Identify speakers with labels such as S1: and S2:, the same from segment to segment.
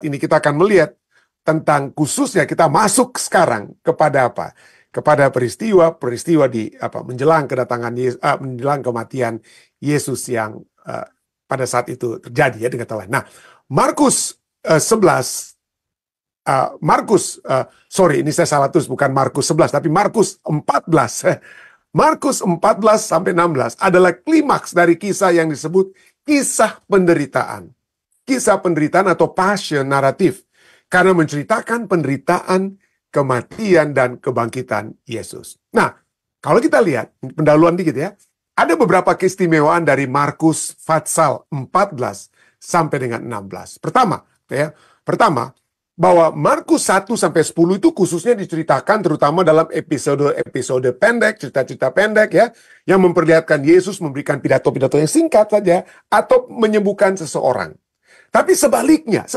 S1: ini kita akan melihat tentang khususnya kita masuk sekarang kepada apa? Kepada peristiwa di menjelang kedatangan Yesus, menjelang kematian Yesus yang pada saat itu terjadi ya dengan kata lain. Nah, Markus 11 ini saya salah tulis, bukan Markus 11 tapi Markus 14. Markus 14 sampai 16 adalah klimaks dari kisah yang disebut kisah penderitaan. Kisah penderitaan atau passion naratif. Karena menceritakan penderitaan, kematian, dan kebangkitan Yesus. Nah, kalau kita lihat, pendahuluan dikit ya, ada beberapa keistimewaan dari Markus Pasal 14 sampai dengan 16. Pertama, bahwa Markus 1 sampai 10 itu khususnya diceritakan terutama dalam episode pendek, cerita-cerita pendek ya, yang memperlihatkan Yesus memberikan pidato-pidato yang singkat saja atau menyembuhkan seseorang. Tapi sebaliknya,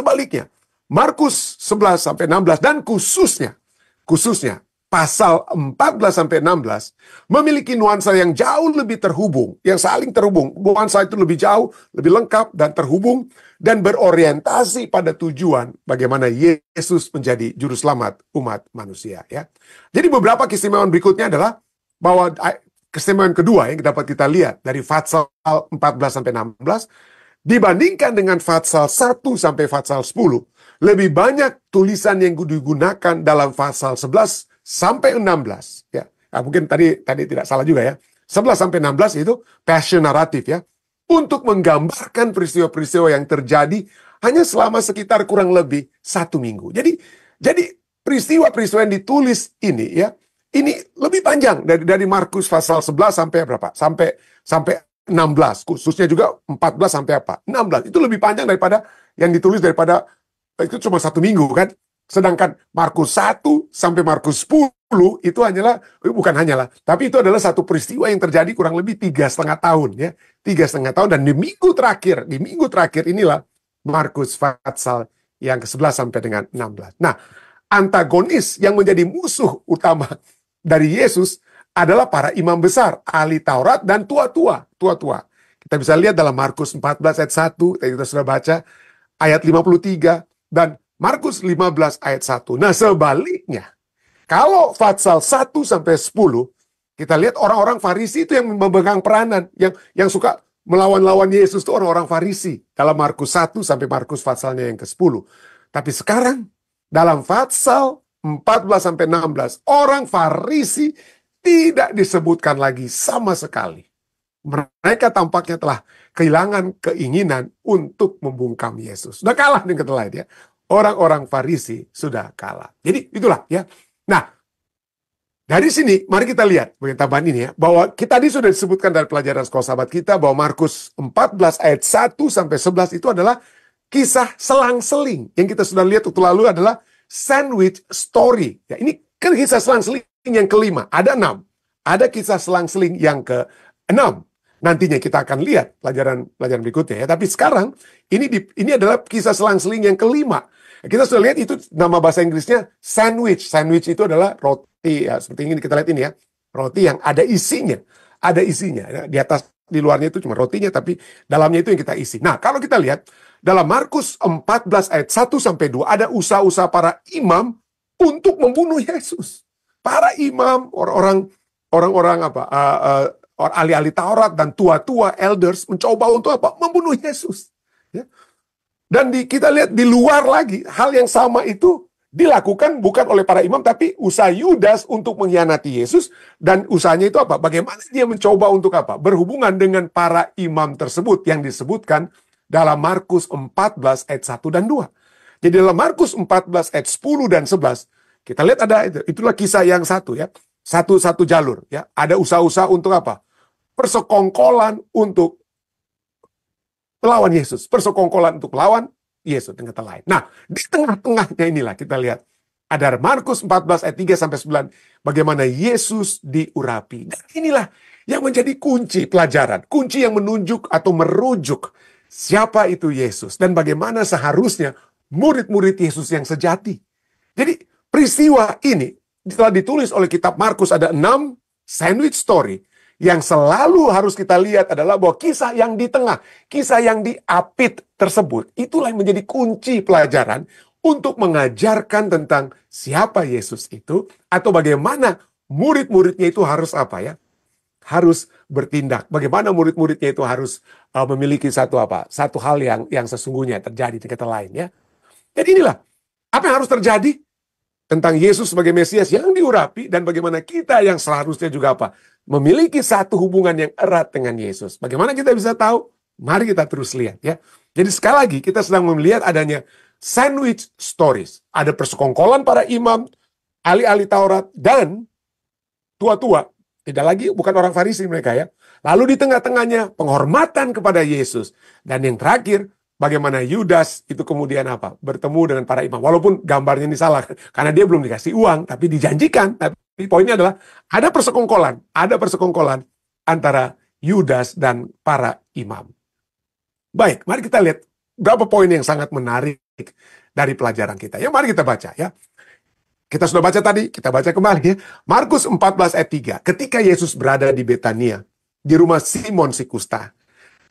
S1: Markus 11 sampai 16 dan khususnya pasal 14 sampai 16 memiliki nuansa yang jauh lebih terhubung, yang saling terhubung. Nuansa itu lebih jauh, lebih lengkap dan terhubung dan berorientasi pada tujuan bagaimana Yesus menjadi juru selamat umat manusia ya. Jadi beberapa keistimewaan berikutnya adalah bahwa keistimewaan kedua yang dapat kita lihat dari pasal 14 sampai 16 dibandingkan dengan pasal 1 sampai pasal 10, lebih banyak tulisan yang digunakan dalam pasal 11 sampai 16 ya. Nah, mungkin tadi tidak salah juga ya. 11 sampai 16 itu passion naratif ya. Untuk menggambarkan peristiwa-peristiwa yang terjadi hanya selama sekitar kurang lebih 1 minggu. Jadi peristiwa-peristiwa yang ditulis ini ya, ini lebih panjang dari Markus pasal 11 sampai berapa? Sampai 16, khususnya juga 14 sampai 16. Itu lebih panjang daripada yang ditulis daripada itu cuma 1 minggu kan. Sedangkan Markus 1 sampai Markus 10 itu tapi itu adalah satu peristiwa yang terjadi kurang lebih 3,5 tahun ya. 3,5 tahun dan di minggu terakhir inilah Markus pasal yang ke-11 sampai dengan 16. Nah, antagonis yang menjadi musuh utama dari Yesus adalah para imam besar, ahli Taurat dan tua-tua. Kita bisa lihat dalam Markus 14 ayat 1, tadi kita sudah baca, ayat 53, dan Markus 15 ayat 1. Nah sebaliknya, kalau pasal 1 sampai 10, kita lihat orang-orang Farisi itu yang memegang peranan, yang suka melawan-lawan Yesus itu orang-orang Farisi. Dalam Markus 1 sampai Markus pasalnya yang ke-10. Tapi sekarang, dalam pasal 14 sampai 16, orang Farisi tidak disebutkan lagi sama sekali. Mereka tampaknya telah kehilangan keinginan untuk membungkam Yesus. Sudah kalah dengan kata lain ya. Orang-orang Farisi sudah kalah. Jadi itulah ya. Nah, dari sini mari kita lihat bagian tambahan ini ya, bahwa kita tadi sudah disebutkan dari pelajaran sekolah sahabat kita bahwa Markus 14 ayat 1 sampai 11 itu adalah kisah selang-seling. Yang kita sudah lihat waktu lalu adalah sandwich story. Ya, ini kan kisah selang-seling yang kelima. Ada 6. Ada kisah selang-seling yang ke-6. Nantinya kita akan lihat pelajaran berikutnya ya. Tapi sekarang ini adalah kisah selang-seling yang kelima. Kita sudah lihat itu nama bahasa Inggrisnya sandwich. Sandwich itu adalah roti ya, seperti ini kita lihat ini ya. Roti yang ada isinya. Ada isinya. Di atas, di luarnya itu cuma rotinya, tapi dalamnya itu yang kita isi. Nah, kalau kita lihat dalam Markus 14 ayat 1 sampai 2 ada usaha-usaha para imam untuk membunuh Yesus. Para imam, orang-orang ahli-ahli Taurat dan tua-tua elders mencoba untuk apa? Membunuh Yesus. Ya. Dan kita lihat di luar lagi, hal yang sama itu dilakukan bukan oleh para imam, tapi usaha Yudas untuk mengkhianati Yesus. Dan usahanya itu apa? Bagaimana dia mencoba untuk apa? Berhubungan dengan para imam tersebut yang disebutkan dalam Markus 14 ayat 1 dan 2. Jadi dalam Markus 14 ayat 10 dan 11, kita lihat ada itulah kisah yang satu ya. Satu jalur ya. Ada usaha-usaha untuk apa? Persekongkolan untuk melawan Yesus. Persekongkolan untuk melawan Yesus dengan kata lain. Nah, di tengah-tengahnya inilah kita lihat ada Markus 14 ayat 3 sampai 9 bagaimana Yesus diurapi. Dan inilah yang menjadi kunci pelajaran, kunci yang menunjuk atau merujuk siapa itu Yesus dan bagaimana seharusnya murid-murid Yesus yang sejati. Jadi peristiwa ini telah ditulis oleh kitab Markus, ada 6 sandwich story Yang selalu harus kita lihat adalah bahwa kisah yang di tengah, kisah yang diapit tersebut, itulah yang menjadi kunci pelajaran untuk mengajarkan tentang siapa Yesus itu, atau bagaimana murid-muridnya itu harus apa ya? Harus bertindak. Bagaimana murid-muridnya itu harus memiliki satu hal yang sesungguhnya terjadi di kata lain ya. Jadi inilah apa yang harus terjadi tentang Yesus sebagai Mesias yang diurapi, dan bagaimana kita yang seharusnya juga apa? Memiliki satu hubungan yang erat dengan Yesus. Bagaimana kita bisa tahu? Mari kita terus lihat ya. Jadi sekali lagi kita sedang melihat adanya sandwich stories. Ada persekongkolan para imam, ahli-ahli Taurat, dan tua-tua. Tidak lagi, bukan orang Farisi mereka ya. Lalu di tengah-tengahnya penghormatan kepada Yesus. Dan yang terakhir, bagaimana Yudas itu kemudian apa? Bertemu dengan para imam. Walaupun gambarnya ini salah. Karena dia belum dikasih uang, tapi dijanjikan. Tapi poinnya adalah ada persekongkolan antara Yudas dan para imam. Baik, mari kita lihat berapa poin yang sangat menarik dari pelajaran kita. Ya, mari kita baca ya. Kita sudah baca tadi, kita baca kembali ya. Markus 14 ayat 3. Ketika Yesus berada di Betania, di rumah Simon si kusta,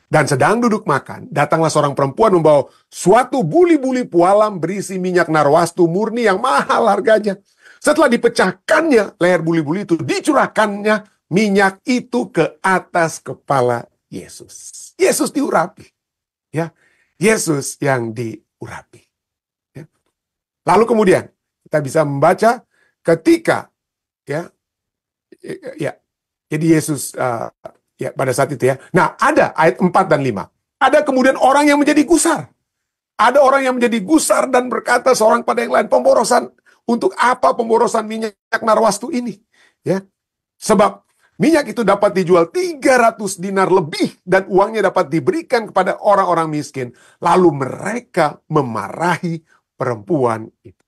S1: dan sedang duduk makan, datanglah seorang perempuan membawa suatu buli-buli pualam berisi minyak narwastu murni yang mahal harganya. Setelah dipecahkannya leher buli-buli itu, dicurahkannya minyak itu ke atas kepala Yesus. Yesus diurapi. Ya, Yesus yang diurapi. Ya. Lalu kemudian kita bisa membaca ketika ya jadi Yesus ya pada saat itu ya. Nah, ada ayat 4 dan 5. Ada kemudian orang yang menjadi gusar. Ada orang yang menjadi gusar dan berkata seorang pada yang lain, pemborosan, untuk apa pemborosan minyak narwastu ini? Ya. Sebab minyak itu dapat dijual 300 dinar lebih dan uangnya dapat diberikan kepada orang-orang miskin. Lalu mereka memarahi perempuan itu.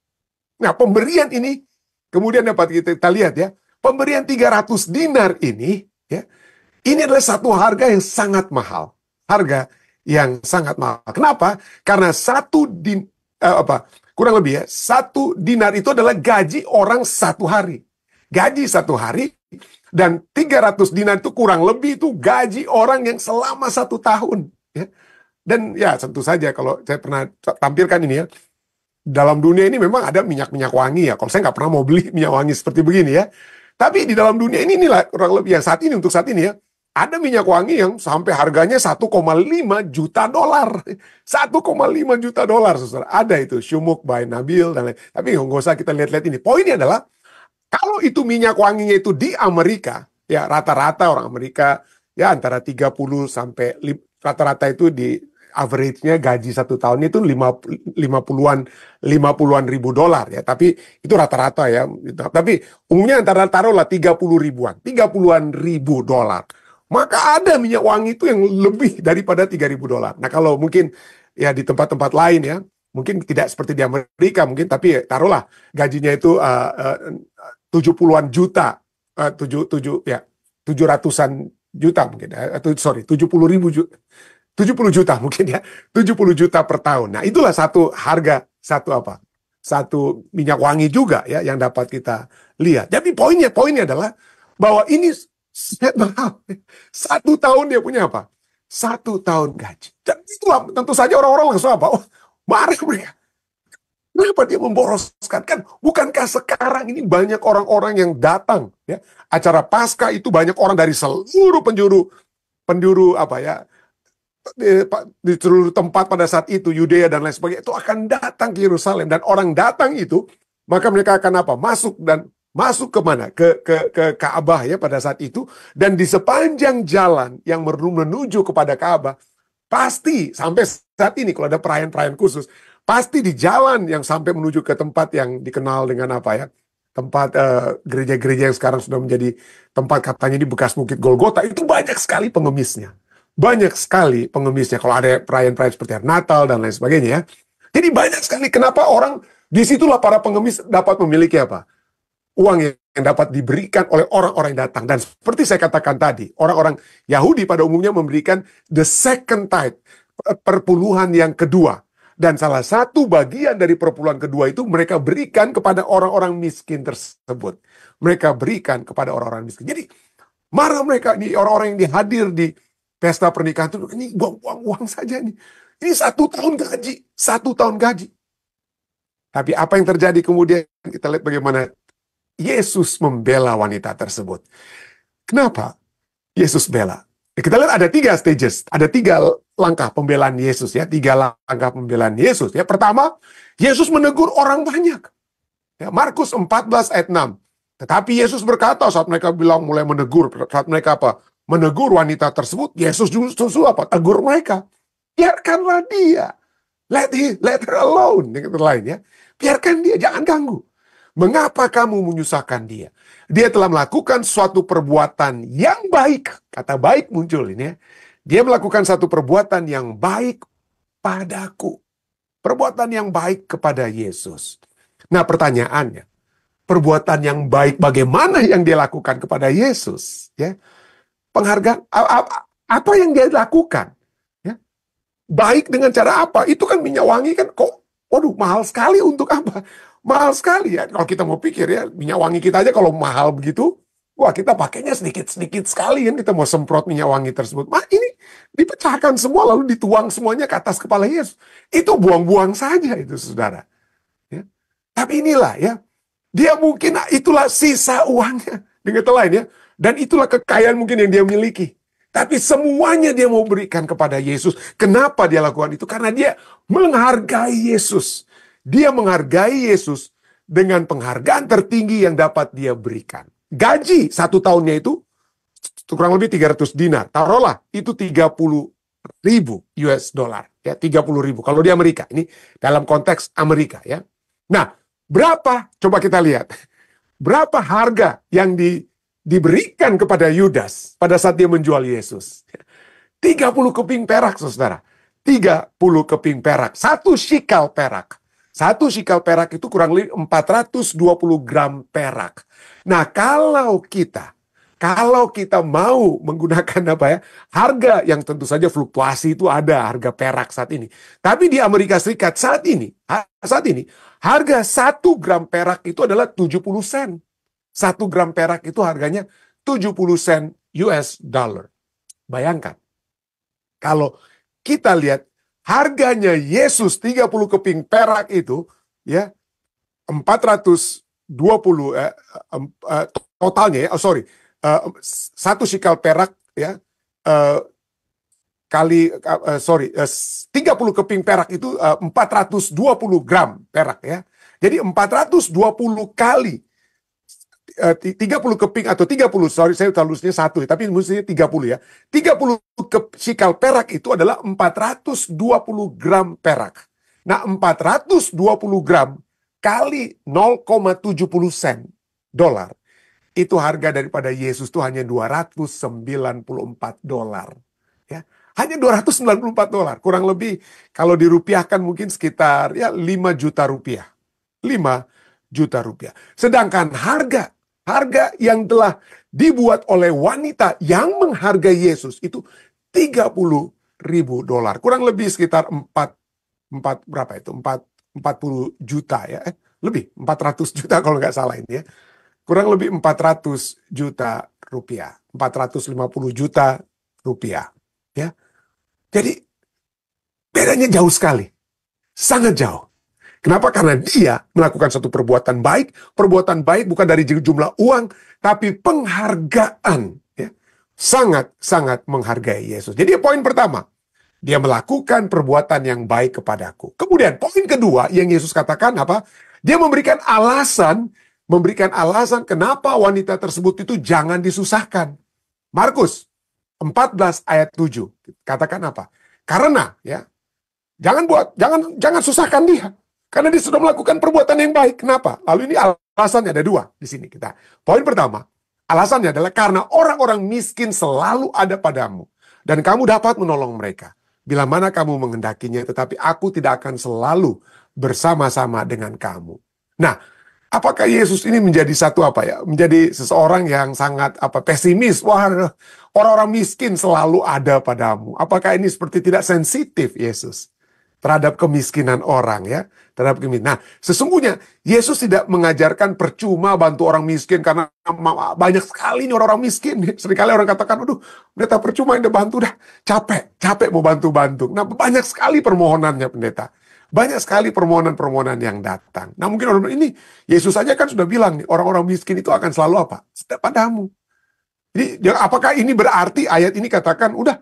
S1: Nah, pemberian ini kemudian dapat kita lihat ya. Pemberian 300 dinar ini ya. Ini adalah satu harga yang sangat mahal. Harga yang sangat mahal. Kenapa? Karena kurang lebih ya, 1 dinar itu adalah gaji orang 1 hari. Gaji 1 hari, dan 300 dinar itu kurang lebih itu gaji orang yang selama 1 tahun. Ya. Dan ya tentu saja kalau saya pernah tampilkan ini ya, dalam dunia ini memang ada minyak-minyak wangi ya. Kalau saya nggak pernah mau beli minyak wangi seperti begini ya. Tapi di dalam dunia ini inilah kurang lebih ya saat ini, untuk saat ini ya. Ada minyak wangi yang sampai harganya 1,5 juta dolar. 1,5 juta dolar, saudara. Ada itu, Shumuk by Nabil dan lain. Tapi nggak usah kita lihat-lihat ini. Poinnya adalah, kalau itu minyak wanginya itu di Amerika, ya rata-rata orang Amerika ya antara 30 sampai rata-rata itu di average-nya gaji 1 tahun itu 50-an ribu dolar ya. Tapi itu rata-rata ya. Tapi umumnya antara taruhlah 30 ribuan, 30-an ribu dolar. Maka ada minyak wangi itu yang lebih daripada 3.000 dolar. Nah, kalau mungkin ya di tempat-tempat lain ya, mungkin tidak seperti di Amerika mungkin, tapi ya, taruhlah gajinya itu 70-an juta, 700-an juta mungkin, atau 70.000 juta. 70 juta mungkin ya, 70 juta per tahun. Nah, itulah satu harga, satu minyak wangi juga ya yang dapat kita lihat. Jadi poinnya adalah bahwa ini mahal. 1 tahun dia punya apa? 1 tahun gaji. Dan itulah tentu saja orang-orang langsung apa? Oh, marah mereka. Kenapa dia memboroskan? Kan bukankah sekarang ini banyak orang-orang yang datang ya? Acara Paskah itu banyak orang dari seluruh penjuru apa ya? Di seluruh tempat pada saat itu, Yudea dan lain sebagainya, itu akan datang ke Yerusalem. Dan orang datang itu, maka mereka akan apa? Masuk ke mana? Ke Ka'bah ya pada saat itu. Dan di sepanjang jalan yang menuju kepada Ka'bah, pasti sampai saat ini kalau ada perayaan-perayaan khusus, pasti di jalan yang sampai menuju ke tempat yang dikenal dengan apa ya? Tempat gereja-gereja yang sekarang sudah menjadi tempat katanya di bekas Bukit Golgota, itu banyak sekali pengemisnya. Banyak sekali pengemisnya kalau ada perayaan-perayaan seperti Natal dan lain sebagainya ya. Jadi banyak sekali. Kenapa orang disitulah para pengemis dapat memiliki apa? Uang yang dapat diberikan oleh orang-orang yang datang. Dan seperti saya katakan tadi, orang-orang Yahudi pada umumnya memberikan the second tithe, perpuluhan yang kedua. Dan salah satu bagian dari perpuluhan kedua itu mereka berikan kepada orang-orang miskin tersebut. Mereka berikan kepada orang-orang miskin. Jadi Marah mereka, ini orang-orang yang hadir di pesta pernikahan itu, ini buang-buang uang saja nih. Ini 1 tahun gaji, 1 tahun gaji. Tapi apa yang terjadi kemudian? Kita lihat bagaimana Yesus membela wanita tersebut. Kenapa Yesus bela? Kita lihat ada 3 stages, ada 3 langkah pembelaan Yesus ya, 3 langkah pembelaan Yesus ya. Pertama, Yesus menegur orang banyak. Ya, Markus 14 ayat 6. Tetapi Yesus berkata saat mereka bilang mulai menegur, saat mereka apa? Menegur wanita tersebut, Yesus justru apa? Tegur mereka. Biarkanlah dia. Let her alone. Yang lain ya. Biarkan dia, jangan ganggu. Mengapa kamu menyusahkan dia? Dia telah melakukan suatu perbuatan yang baik. Kata baik muncul ini ya. Dia melakukan satu perbuatan yang baik padaku. Perbuatan yang baik kepada Yesus. Nah pertanyaannya, perbuatan yang baik bagaimana yang dia lakukan kepada Yesus? Ya, penghargaan apa yang dia lakukan? Ya, baik dengan cara apa? Itu kan minyak wangi kan kok, waduh mahal sekali untuk apa? Mahal sekali ya. Kalau kita mau pikir ya, minyak wangi kita aja kalau mahal begitu, wah kita pakainya sedikit-sedikit sekali kan, kita mau semprot minyak wangi tersebut. Ini dipecahkan semua lalu dituang semuanya ke atas kepala Yesus. Itu buang-buang saja itu saudara. Ya. Tapi inilah ya, dia mungkin itulah sisa uangnya. Dengan kata lain ya, dan itulah kekayaan mungkin yang dia miliki. Tapi semuanya dia mau berikan kepada Yesus. Kenapa dia lakukan itu? Karena dia menghargai Yesus. Dia menghargai Yesus dengan penghargaan tertinggi yang dapat dia berikan. Gaji 1 tahunnya itu kurang lebih 300 dinar. Taruhlah itu 30.000 US dollar. Ya, 30.000 kalau di Amerika. Ini dalam konteks Amerika ya. Nah, berapa? Coba kita lihat. Berapa harga yang diberikan kepada Yudas pada saat dia menjual Yesus? 30 keping perak, saudara. 30 keping perak. 1 shikal perak. 1 shikal perak itu kurang lebih 420 gram perak. Nah, kalau kita mau menggunakan apa ya, harga yang tentu saja fluktuasi itu ada harga perak saat ini. Tapi di Amerika Serikat saat ini harga 1 gram perak itu adalah 70 sen. 1 gram perak itu harganya 70 sen US dollar. Bayangkan, kalau kita lihat harganya Yesus 30 keping perak itu, ya 420 totalnya ya, 1 shikal perak ya, kali 30 keping perak itu 420 gram perak ya. Jadi 420 kali 30 keping atau 30, saya tulisnya 1 tapi mestinya 30 ya. 30 shikal perak itu adalah 420 gram perak. Nah, 420 gram kali 0,70 sen dolar. Itu harga daripada Yesus itu hanya 294 dolar. Ya, hanya 294 dolar. Kurang lebih kalau dirupiahkan mungkin sekitar ya 5 juta rupiah. 5 juta rupiah. Sedangkan harga yang telah dibuat oleh wanita yang menghargai Yesus itu 30.000 dolar. Kurang lebih sekitar 40 juta ya. Lebih 400 juta kalau nggak salah ini ya. Kurang lebih 400 juta rupiah. 450 juta rupiah. Ya. Jadi bedanya jauh sekali. Sangat jauh. Kenapa? Karena dia melakukan satu perbuatan baik. Perbuatan baik bukan dari jumlah uang, tapi penghargaan. Ya. Sangat-sangat menghargai Yesus. Jadi poin pertama, dia melakukan perbuatan yang baik kepadaku. Kemudian poin kedua yang Yesus katakan apa? Dia memberikan alasan kenapa wanita tersebut itu jangan disusahkan. Markus 14 ayat 7. Katakan apa? Karena ya, jangan susahkan dia. Karena dia sudah melakukan perbuatan yang baik. Kenapa? Lalu ini alasannya ada 2 di sini kita. Poin pertama, alasannya adalah karena orang-orang miskin selalu ada padamu dan kamu dapat menolong mereka. Bila mana kamu menghendakinya, tetapi aku tidak akan selalu bersama-sama dengan kamu. Nah, apakah Yesus ini menjadi menjadi seseorang yang sangat pesimis? Wah, orang-orang miskin selalu ada padamu. Apakah ini seperti tidak sensitif Yesus? terhadap kemiskinan orang ya, terhadap kemiskinan. Nah, sesungguhnya Yesus tidak mengajarkan percuma bantu orang miskin karena banyak sekali nih orang-orang miskin. Seringkali orang katakan, "Aduh, pendeta percuma udah bantu dah, capek mau bantu-bantu." Nah, banyak sekali permohonannya pendeta. Banyak sekali permohonan-permohonan yang datang. Nah, mungkin orang ini Yesus saja kan sudah bilang nih, orang-orang miskin itu akan selalu apa? Setia padamu. Jadi, apakah ini berarti ayat ini katakan, udah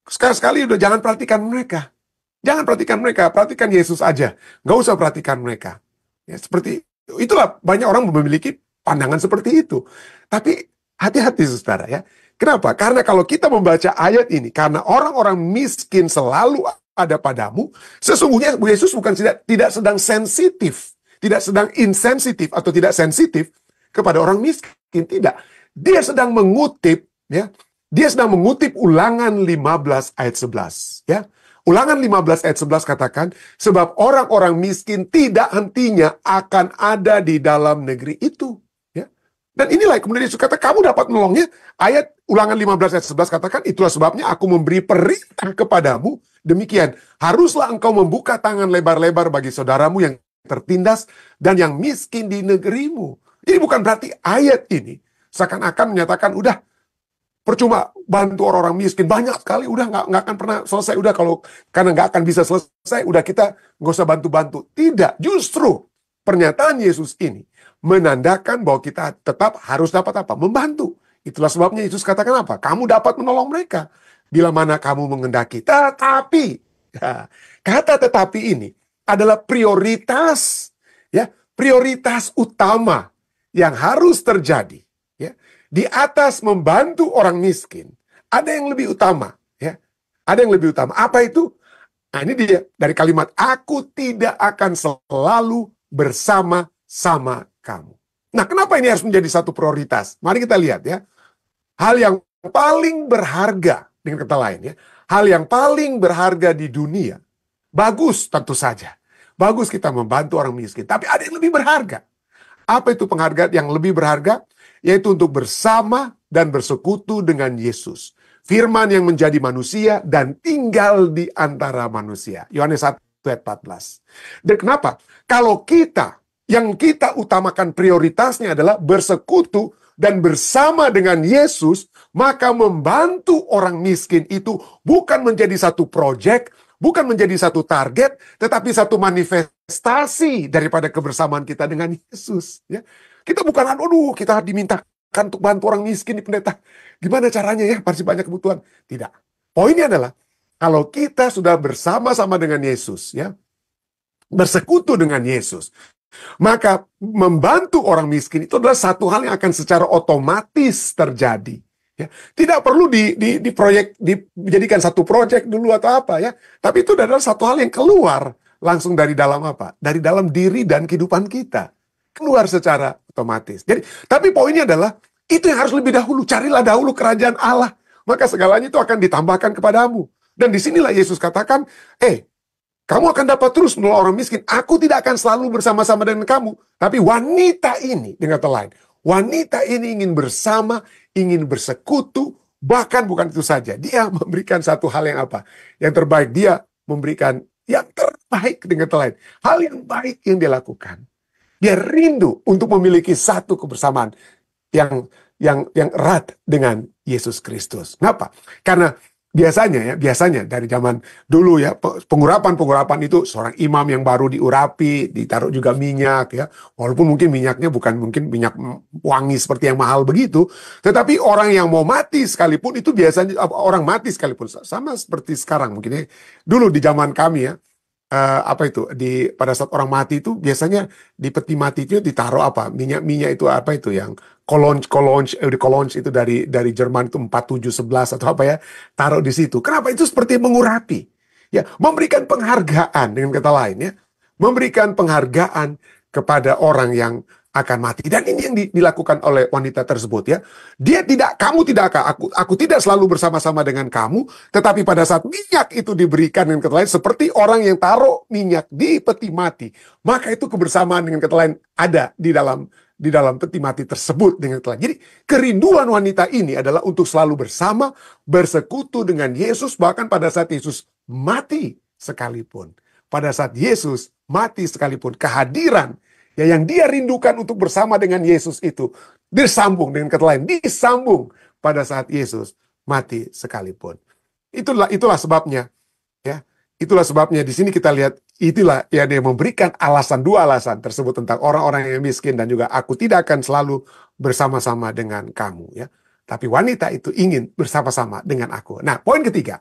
S1: sekali-sekali udah jangan perhatikan mereka. Jangan perhatikan mereka, perhatikan Yesus aja. Nggak usah perhatikan mereka. Ya, seperti itulah banyak orang memiliki pandangan seperti itu. Tapi hati-hati saudara ya. Kenapa? Karena kalau kita membaca ayat ini, karena orang-orang miskin selalu ada padamu, sesungguhnya Yesus bukan tidak sedang sensitif, tidak sedang insensitif atau tidak sensitif kepada orang miskin, tidak. Dia sedang mengutip, ya. Dia sedang mengutip Ulangan 15 ayat 11, ya. Ulangan 15 ayat 11 katakan, sebab orang-orang miskin tidak hentinya akan ada di dalam negeri itu. Ya. Dan inilah kemudian Yesus kata, kamu dapat menolongnya. Ayat Ulangan 15 ayat 11 katakan, itulah sebabnya aku memberi perintah kepadamu. Demikian, haruslah engkau membuka tangan lebar-lebar bagi saudaramu yang tertindas dan yang miskin di negerimu. Ini bukan berarti ayat ini seakan-akan menyatakan, udah, percuma bantu orang-orang miskin banyak sekali, udah nggak akan pernah selesai, udah kalau karena nggak akan bisa selesai, udah kita nggak usah bantu-bantu. Tidak, justru pernyataan Yesus ini menandakan bahwa kita tetap harus dapat apa? Membantu. Itulah sebabnya Yesus katakan apa? Kamu dapat menolong mereka bila mana kamu mengendaki. Tetapi, ya, kata tetapi ini adalah prioritas, ya, prioritas utama yang harus terjadi. Ya. Di atas membantu orang miskin, ada yang lebih utama, ya. Ada yang lebih utama. Apa itu? Nah, ini dia dari kalimat aku tidak akan selalu bersama-sama kamu. Nah, kenapa ini harus menjadi satu prioritas? Mari kita lihat ya. Hal yang paling berharga, dengan kata lain ya, hal yang paling berharga di dunia, bagus tentu saja. Bagus kita membantu orang miskin, tapi ada yang lebih berharga. Apa itu penghargaan yang lebih berharga? Yaitu untuk bersama dan bersekutu dengan Yesus. Firman yang menjadi manusia dan tinggal di antara manusia. Yohanes 1 ayat 14. Dan kenapa? Kalau yang kita utamakan prioritasnya adalah bersekutu dan bersama dengan Yesus, maka membantu orang miskin itu bukan menjadi satu proyek, bukan menjadi satu target, tetapi satu manifestasi daripada kebersamaan kita dengan Yesus. Ya. Kita bukan, kita dimintakan untuk bantu orang miskin di pendeta. Gimana caranya ya, pasti banyak kebutuhan. Tidak. Poinnya adalah, kalau kita sudah bersama-sama dengan Yesus, ya, bersekutu dengan Yesus, maka membantu orang miskin itu adalah satu hal yang akan secara otomatis terjadi. Ya. Tidak perlu dijadikan satu proyek dulu atau apa ya. Tapi itu adalah satu hal yang keluar langsung dari dalam apa? Dari dalam diri dan kehidupan kita. Keluar secara otomatis. Jadi, tapi poinnya adalah, itu yang harus lebih dahulu. Carilah dahulu kerajaan Allah. Maka segalanya itu akan ditambahkan kepadamu. Dan disinilah Yesus katakan, kamu akan dapat terus menolong orang miskin. Aku tidak akan selalu bersama-sama dengan kamu. Tapi wanita ini, dengan kata lain, wanita ini ingin bersama, ingin bersekutu, bahkan bukan itu saja. Dia memberikan satu hal yang apa? Yang terbaik. Dia memberikan yang terbaik, dengan kata lain. Hal yang baik yang dia lakukan. Dia rindu untuk memiliki satu kebersamaan yang erat dengan Yesus Kristus. Kenapa? Karena biasanya dari zaman dulu ya, pengurapan itu seorang imam yang baru diurapi, ditaruh juga minyak ya. Walaupun mungkin minyaknya bukan mungkin minyak wangi seperti yang mahal begitu, tetapi orang yang mau mati sekalipun itu biasanya, orang mati sekalipun sama seperti sekarang mungkin ya. Dulu di zaman kami ya, pada saat orang mati itu biasanya di peti mati itu ditaruh apa, minyak itu apa itu yang kolonj itu dari Jerman itu 4711 atau apa ya, taruh di situ. Kenapa? Itu seperti mengurapi ya, memberikan penghargaan, dengan kata lain ya, memberikan penghargaan kepada orang yang akan mati. Dan ini yang dilakukan oleh wanita tersebut ya. Kamu tidak akan, aku tidak selalu bersama-sama dengan kamu, tetapi pada saat minyak itu diberikan, dengan kata lain, seperti orang yang taruh minyak di peti mati, maka itu kebersamaan, dengan kata lain, ada di dalam peti mati tersebut, dengan kata lain. Jadi kerinduan wanita ini adalah untuk selalu bersama, bersekutu dengan Yesus, bahkan pada saat Yesus mati sekalipun. pada saat Yesus mati sekalipun, kehadiran ya yang dia rindukan untuk bersama dengan Yesus itu disambung dengan kata lain, disambung pada saat Yesus mati sekalipun. Itulah sebabnya ya. Itulah sebabnya di sini kita lihat itulah ya dia memberikan dua alasan tersebut tentang orang-orang yang miskin dan juga aku tidak akan selalu bersama-sama dengan kamu ya. Tapi wanita itu ingin bersama-sama dengan aku. Nah, poin ketiga.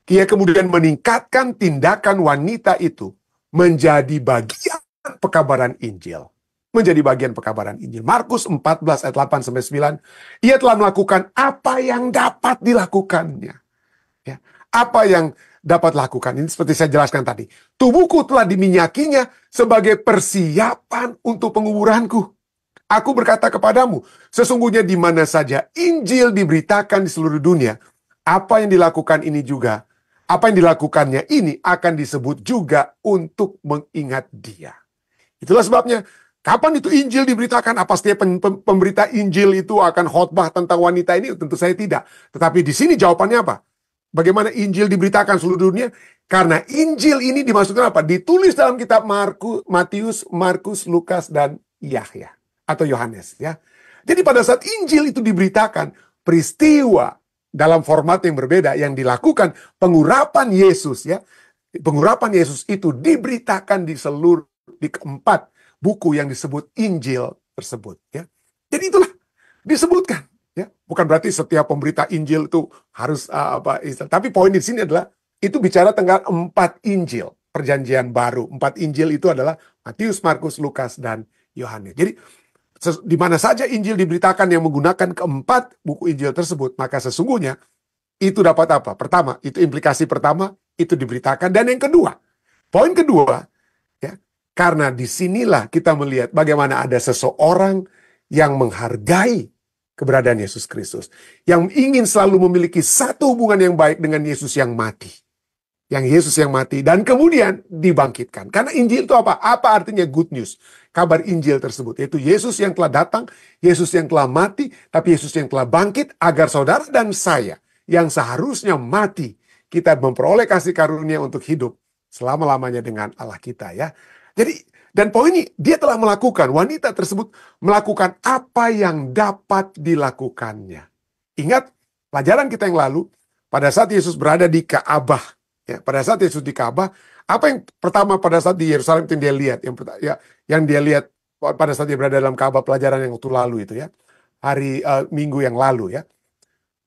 S1: Ia kemudian meningkatkan tindakan wanita itu menjadi bagian pekabaran Injil. Menjadi bagian pekabaran Injil. Markus 14 ayat 8-9. Ia telah melakukan apa yang dapat dilakukannya. Ya. Apa yang dapat lakukan. Ini seperti saya jelaskan tadi. Tubuhku telah diminyakinya sebagai persiapan untuk penguburanku. Aku berkata kepadamu, sesungguhnya di mana saja Injil diberitakan di seluruh dunia, apa yang dilakukan ini juga, apa yang dilakukannya ini akan disebut juga untuk mengingat dia. Itulah sebabnya, kapan itu Injil diberitakan? Apa setiap pemberita Injil itu akan khotbah tentang wanita ini? Tentu saya tidak. Tetapi di sini jawabannya apa? Bagaimana Injil diberitakan seluruh dunia? Karena Injil ini dimasukkan apa? Ditulis dalam kitab Matius, Markus, Lukas, dan Yahya. Atau Yohanes. Ya. Jadi pada saat Injil itu diberitakan, peristiwa dalam format yang berbeda yang dilakukan pengurapan Yesus ya. Pengurapan Yesus itu diberitakan di keempat buku yang disebut Injil tersebut ya. Jadi itulah disebutkan ya. Bukan berarti setiap pemberita Injil itu harus tapi poin di sini adalah itu bicara tentang 4 Injil perjanjian baru. 4 Injil itu adalah Matius, Markus, Lukas, dan Yohanes. Jadi di mana saja Injil diberitakan yang menggunakan keempat buku Injil tersebut, maka sesungguhnya itu dapat apa? Pertama, itu implikasi pertama, itu diberitakan. Dan yang kedua, poin kedua, ya, karena disinilah kita melihat bagaimana ada seseorang yang menghargai keberadaan Yesus Kristus, yang ingin selalu memiliki satu hubungan yang baik dengan Yesus yang mati. Yang Yesus yang mati dan kemudian dibangkitkan. Karena Injil itu apa? Apa artinya good news? Kabar Injil tersebut. Yaitu Yesus yang telah datang, Yesus yang telah mati, tapi Yesus yang telah bangkit agar saudara dan saya yang seharusnya mati, kita memperoleh kasih karunia untuk hidup selama-lamanya dengan Allah kita ya. Jadi, dan poin ini, dia telah melakukan, wanita tersebut melakukan apa yang dapat dilakukannya. Ingat, pelajaran kita yang lalu, pada saat Yesus berada di Ka'bah, ya, pada saat Yesus di Ka'bah, apa yang pertama pada saat di Yerusalem itu yang dia lihat? Yang dia lihat pada saat dia berada dalam Ka'bah pelajaran yang waktu lalu itu ya. Hari Minggu yang lalu ya.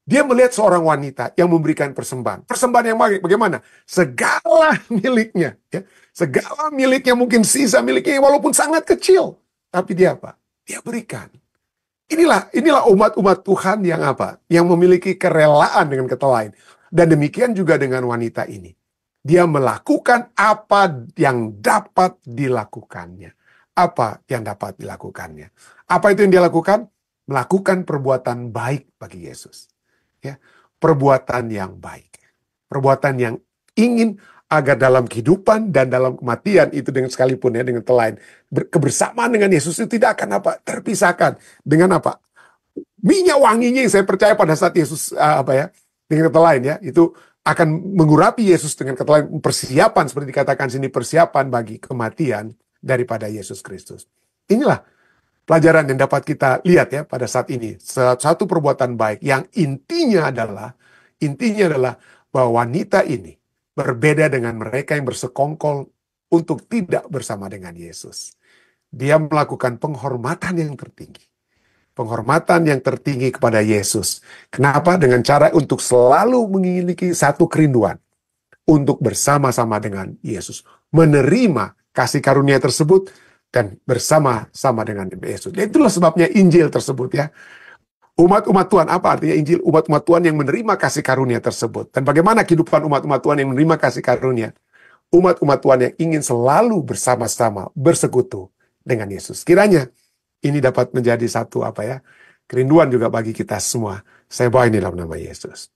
S1: Dia melihat seorang wanita yang memberikan persembahan. Persembahan yang bagaimana? Segala miliknya. Ya. Segala miliknya mungkin sisa miliknya walaupun sangat kecil. Tapi dia apa? Dia berikan. Inilah umat-umat Tuhan yang apa? Yang memiliki kerelaan dengan kata lain. Dan demikian juga dengan wanita ini. Dia melakukan apa yang dapat dilakukannya. Apa yang dapat dilakukannya. Apa itu yang dia lakukan? Melakukan perbuatan baik bagi Yesus. Ya, perbuatan yang baik. Perbuatan yang ingin agar dalam kehidupan dan dalam kematian itu dengan sekalipun ya, dengan lain. Kebersamaan dengan Yesus itu tidak akan apa? Terpisahkan. Dengan apa? Minyak wanginya yang saya percaya pada saat Yesus dengan kata lain ya, itu akan mengurapi Yesus dengan kata lain, persiapan seperti dikatakan sini, persiapan bagi kematian daripada Yesus Kristus. Inilah pelajaran yang dapat kita lihat ya pada saat ini. Satu perbuatan baik yang intinya adalah bahwa wanita ini berbeda dengan mereka yang bersekongkol untuk tidak bersama dengan Yesus. Dia melakukan penghormatan yang tertinggi. Penghormatan yang tertinggi kepada Yesus. Kenapa? Dengan cara untuk selalu memiliki satu kerinduan untuk bersama-sama dengan Yesus. Menerima kasih karunia tersebut dan bersama-sama dengan Yesus. Dan itulah sebabnya Injil tersebut ya. Umat-umat Tuhan, apa artinya Injil? Umat-umat Tuhan yang menerima kasih karunia tersebut. Dan bagaimana kehidupan umat-umat Tuhan yang menerima kasih karunia? Umat-umat Tuhan yang ingin selalu bersama-sama bersekutu dengan Yesus. Kiranya ini dapat menjadi satu kerinduan juga bagi kita semua. Saya bawa ini dalam nama Yesus.